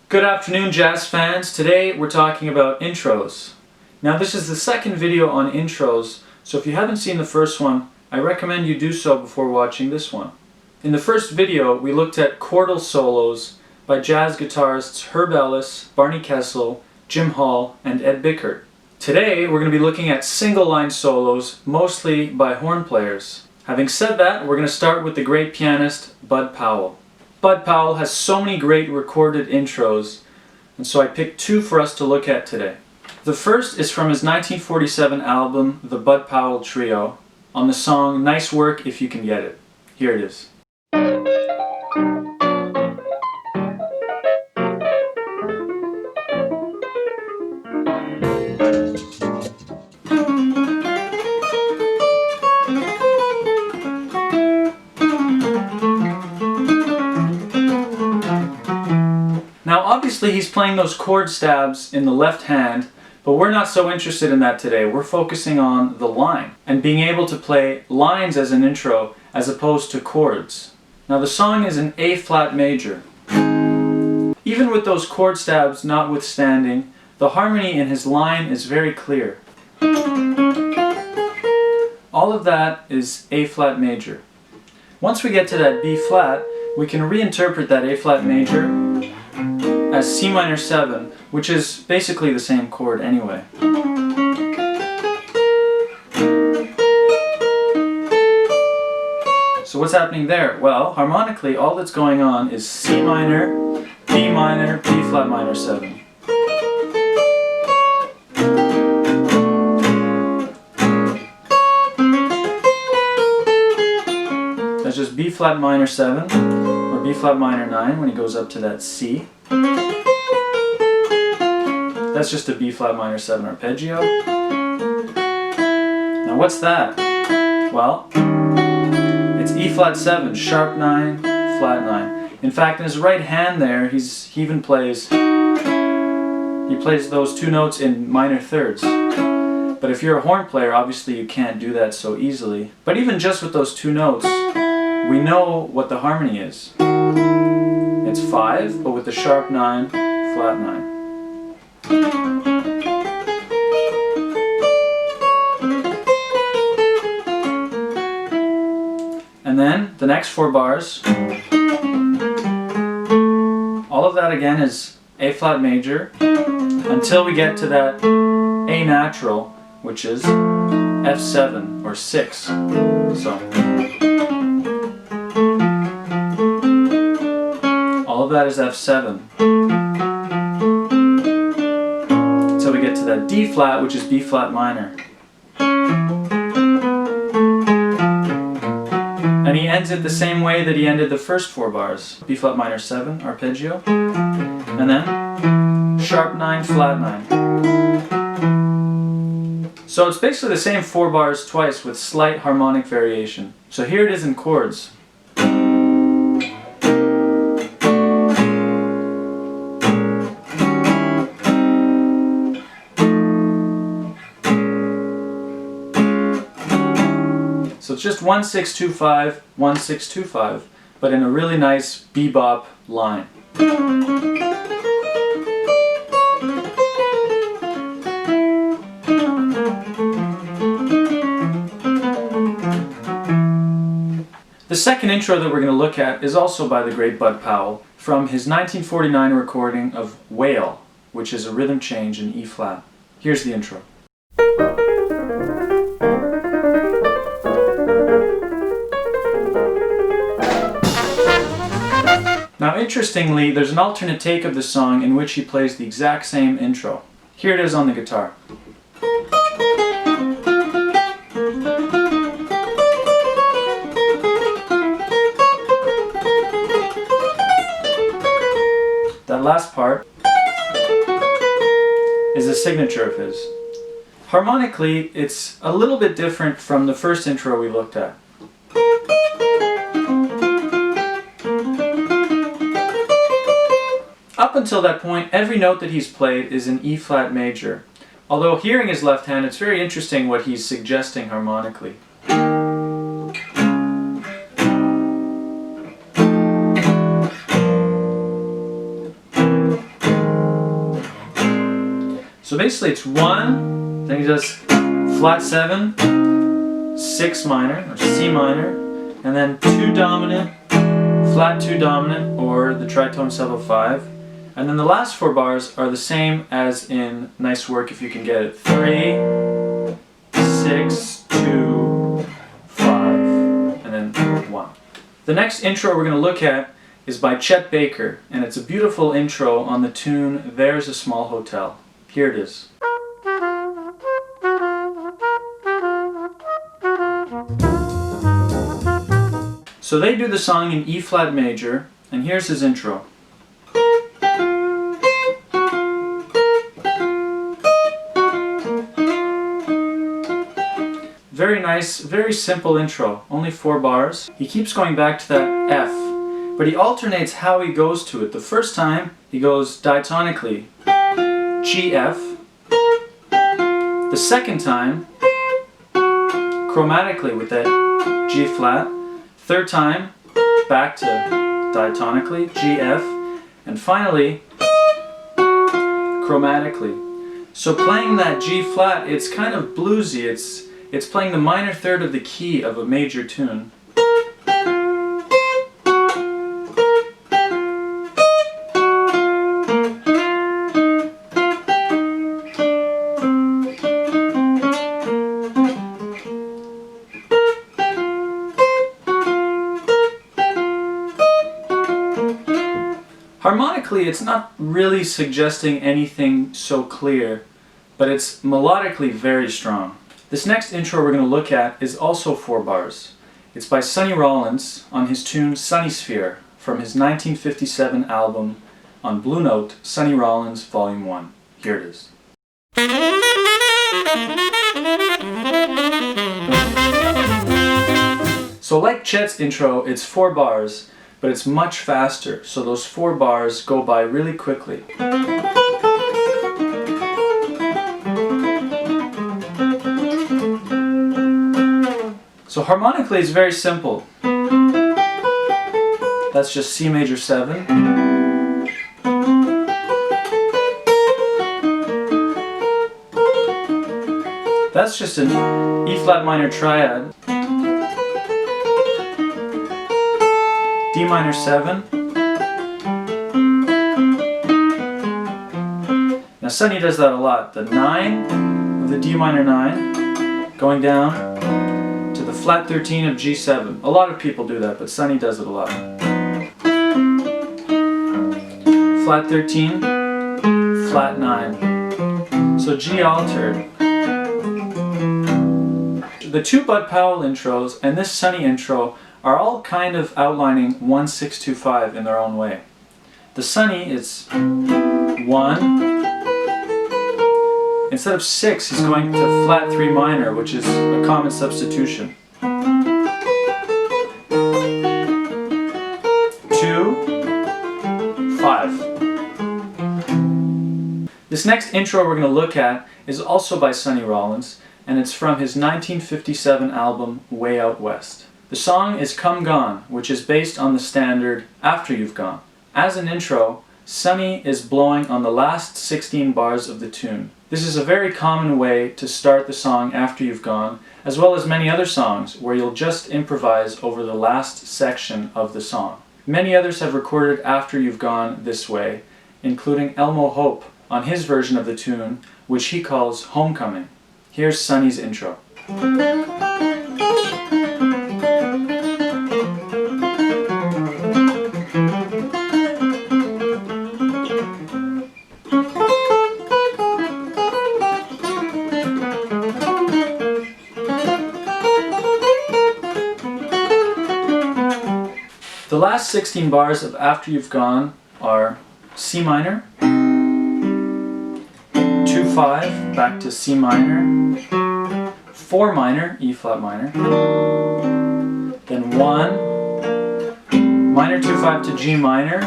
Good afternoon, jazz fans. Today we're talking about intros. Now this is the second video on intros, so if you haven't seen the first one, I recommend you do so before watching this one. In the first video, we looked at chordal solos by jazz guitarists Herb Ellis, Barney Kessel, Jim Hall, and Ed Bickert. Today we're going to be looking at single line solos, mostly by horn players. Having said that, we're going to start with the great pianist Bud Powell. Bud Powell has so many great recorded intros, and so I picked two for us to look at today. The first is from his 1947 album, The Bud Powell Trio, on the song Nice Work If You Can Get It. Here it is. Now obviously he's playing those chord stabs in the left hand, but we're not so interested in that today. We're focusing on the line and being able to play lines as an intro as opposed to chords. Now the song is in A flat major. Even with those chord stabs notwithstanding, the harmony in his line is very clear. All of that is A flat major. Once we get to that B flat, we can reinterpret that A flat major as C minor 7, which is basically the same chord anyway. So what's happening there? Well, harmonically, all that's going on is C minor, B minor, B flat minor 7. That's just B flat minor 7, or B flat minor 9 when he goes up to that C. That's just a B flat minor 7 arpeggio. Now what's that? Well, it's E flat 7, sharp 9, flat 9. In fact, in his right hand there, he even plays those two notes in minor thirds. But if you're a horn player, obviously you can't do that so easily. But even just with those two notes, we know what the harmony is. It's 5, but with the sharp 9, flat 9. And then the next 4 bars, all of that again is A flat major until we get to that A natural, which is F7 or 6. So all of that is F7. Until we get to that D flat, which is B flat minor. And he ends it the same way that he ended the first 4 bars. B flat minor 7, arpeggio. And then sharp 9, flat 9. So it's basically the same 4 bars twice with slight harmonic variation. So here it is in chords. So it's just 1-6-2-5, 1-6-2-5, but in a really nice bebop line. The second intro that we're going to look at is also by the great Bud Powell from his 1949 recording of Whale, which is a rhythm change in E flat. Here's the intro. Now interestingly, there's an alternate take of the song in which he plays the exact same intro. Here it is on the guitar. That last part is a signature of his. Harmonically, it's a little bit different from the first intro we looked at. Up until that point, every note that he's played is in E flat major. Although hearing his left hand, it's very interesting what he's suggesting harmonically. So basically it's 1, then he does flat 7, 6 minor, or C minor, and then 2 dominant, flat 2 dominant, or the tritone 7/5. And then the last 4 bars are the same as in Nice Work If You Can Get It. 3, 6, 2, 5, and then 1. The next intro we're going to look at is by Chet Baker, and it's a beautiful intro on the tune There's a Small Hotel. Here it is. So they do the song in E flat major, and here's his intro. Very nice, very simple intro, only 4 bars. He keeps going back to that F, but he alternates how he goes to it. The first time he goes diatonically, G, F. The second time, chromatically with that G flat. Third time, back to diatonically, G, F. And finally, chromatically. So playing that G flat, it's kind of bluesy. It's playing the minor third of the key of a major tune. Harmonically, it's not really suggesting anything so clear, but it's melodically very strong. This next intro we're going to look at is also 4 bars. It's by Sonny Rollins on his tune Sunny Sphere from his 1957 album on Blue Note, Sonny Rollins Volume 1. Here it is. So like Chet's intro, it's 4 bars, but it's much faster, so those 4 bars go by really quickly. So harmonically it's very simple. That's just C major 7. That's just an E flat minor triad. D minor 7. Now Sonny does that a lot. The 9 of the D minor 9 going down to the flat 13 of G7. A lot of people do that, but Sonny does it a lot. Flat 13, flat 9. So G altered. The 2 Bud Powell intros and this Sonny intro are all kind of outlining 1-6-2-5 in their own way. The Sonny is 1. Instead of 6, he's going to flat 3 minor, which is a common substitution. 2, 5. This next intro we're going to look at is also by Sonny Rollins, and it's from his 1957 album Way Out West. The song is Come Gone, which is based on the standard After You've Gone. As an intro, Sonny is blowing on the last 16 bars of the tune. This is a very common way to start the song after you've gone, as well as many other songs where you'll just improvise over the last section of the song. Many others have recorded After You've Gone this way, including Elmo Hope on his version of the tune, which he calls Homecoming. Here's Sonny's intro. The last 16 bars of After You've Gone are C minor, 2-5, back to C minor, 4 minor, E flat minor, then 1, minor 2-5 to G minor,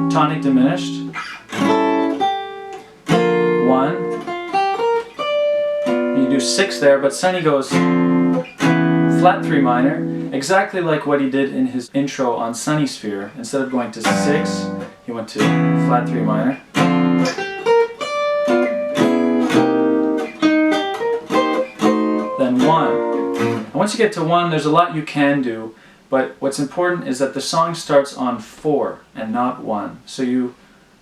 tonic diminished, 1, you do 6 there, but Sonny goes flat 3 minor, and exactly like what he did in his intro on Sonny Sphere. Instead of going to 6, he went to flat 3 minor. Then 1. And once you get to 1, there's a lot you can do, but what's important is that the song starts on 4 and not 1. So you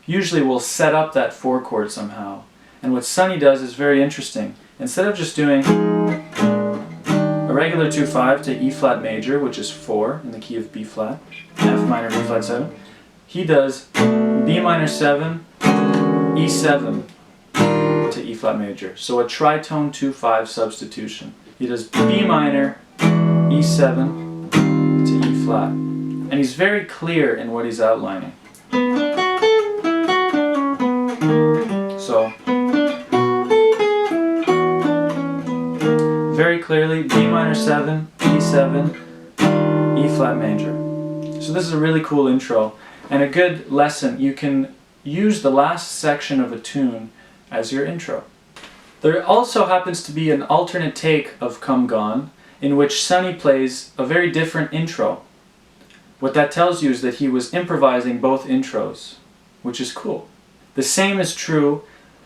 usually will set up that 4 chord somehow. And what Sonny does is very interesting. Instead of just doing a regular 2/5 to E flat major, which is 4 in the key of B flat, F minor, B flat 7, he does B minor 7, E7 to E flat major. So a tritone 2/5 substitution. He does B minor, E7 to E flat. And he's very clear in what he's outlining. So, very clearly, B minor 7, E7, E flat major. So this is a really cool intro and a good lesson. You can use the last section of a tune as your intro. There also happens to be an alternate take of Come Gone in which Sonny plays a very different intro. What that tells you is that he was improvising both intros, which is cool. The same is true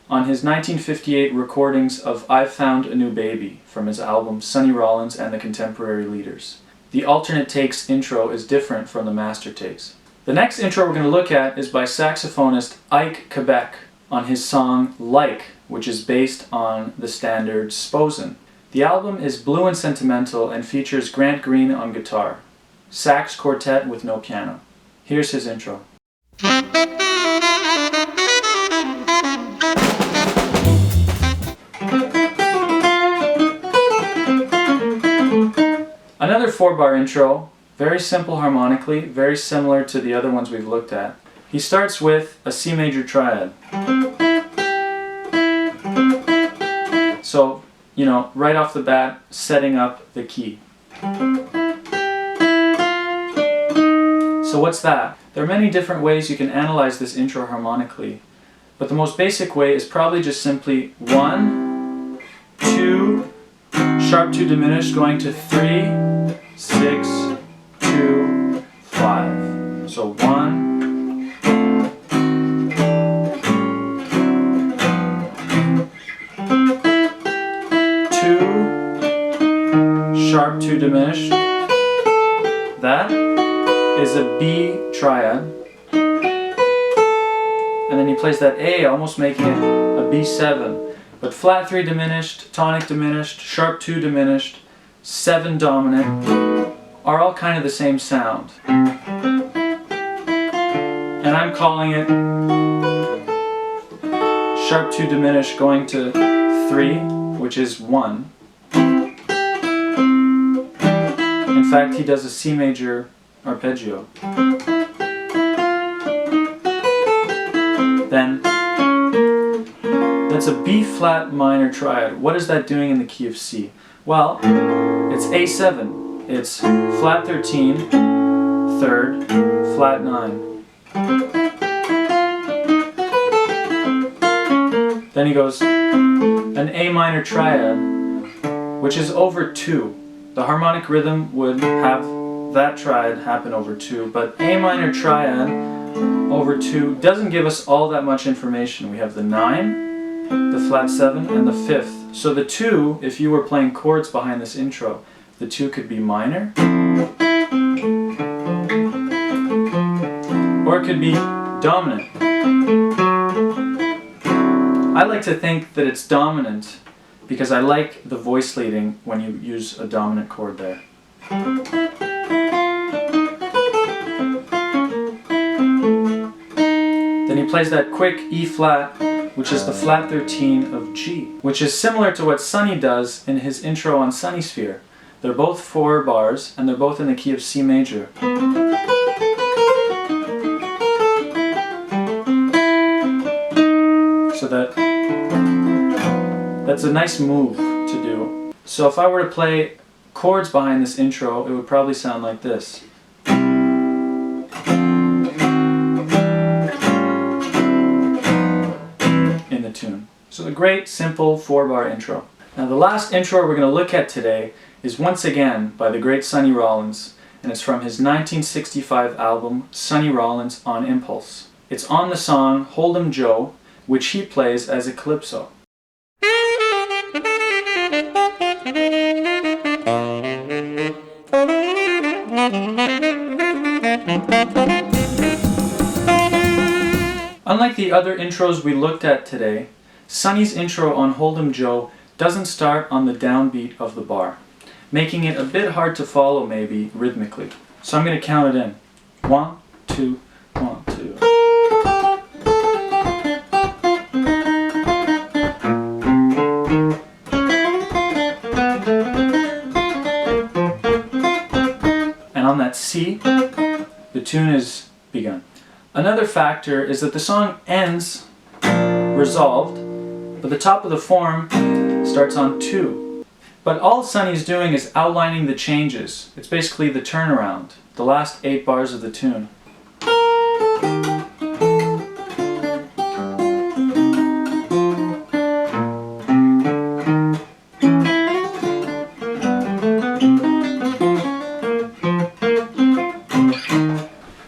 on his 1958 recordings of I've Found a New Baby from his album Sonny Rollins and the Contemporary Leaders. The alternate takes intro is different from the master takes. The next intro we're going to look at is by saxophonist Ike Quebec on his song Like, which is based on the standard Sposen. The album is blue and sentimental and features Grant Green on guitar. Sax quartet with no piano. Here's his intro. Another 4-bar intro, very simple harmonically, very similar to the other ones we've looked at. He starts with a C major triad. So, right off the bat, setting up the key. So what's that? There are many different ways you can analyze this intro harmonically, but the most basic way is probably just simply 1, 2, sharp 2 diminished going to 3, 6, 2, 5. So 1, 2, sharp 2 diminished. That is a B triad. And then he plays that A, almost making it a B7. But flat 3 diminished, tonic diminished, sharp 2 diminished, 7 dominant are all kind of the same sound. And I'm calling it sharp 2 diminished going to 3, which is 1. In fact, he does a C major arpeggio. Then that's a B flat minor triad. What is that doing in the key of C? Well, it's A7. It's flat 13, 3rd, flat 9. Then he goes an A minor triad, which is over 2. The harmonic rhythm would have that triad happen over 2, but A minor triad over 2 doesn't give us all that much information. We have the 9, the flat 7, and the 5th. So the 2, if you were playing chords behind this intro, the 2 could be minor, or it could be dominant. I like to think that it's dominant because I like the voice leading when you use a dominant chord there. Then he plays that quick E flat, which is the flat 13 of G, which is similar to what Sonny does in his intro on Sonny Sphere. They're both 4 bars, and they're both in the key of C major. So that's a nice move to do. So if I were to play chords behind this intro, it would probably sound like this. Tune. So a great simple 4-bar intro. Now the last intro we're going to look at today is once again by the great Sonny Rollins, and it's from his 1965 album Sonny Rollins on Impulse. It's on the song Hold'em Joe, which he plays as a calypso. Unlike the other intros we looked at today, Sonny's intro on Hold'em Joe doesn't start on the downbeat of the bar, making it a bit hard to follow maybe rhythmically. So I'm going to count it in. 1, 2, 1, 2. And on that C, the tune is begun. Another factor is that the song ends resolved, but the top of the form starts on 2. But all Sonny's doing is outlining the changes. It's basically the turnaround, the last 8 bars of the tune.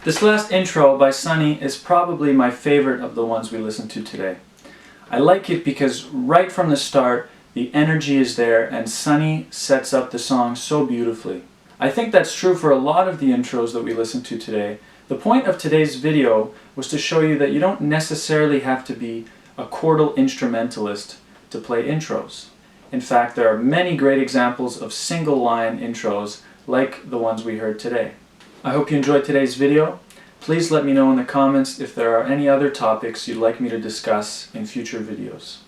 This last intro by Sonny is probably my favorite of the ones we listened to today. I like it because right from the start, the energy is there and Sonny sets up the song so beautifully. I think that's true for a lot of the intros that we listened to today. The point of today's video was to show you that you don't necessarily have to be a chordal instrumentalist to play intros. In fact, there are many great examples of single-line intros like the ones we heard today. I hope you enjoyed today's video. Please let me know in the comments if there are any other topics you'd like me to discuss in future videos.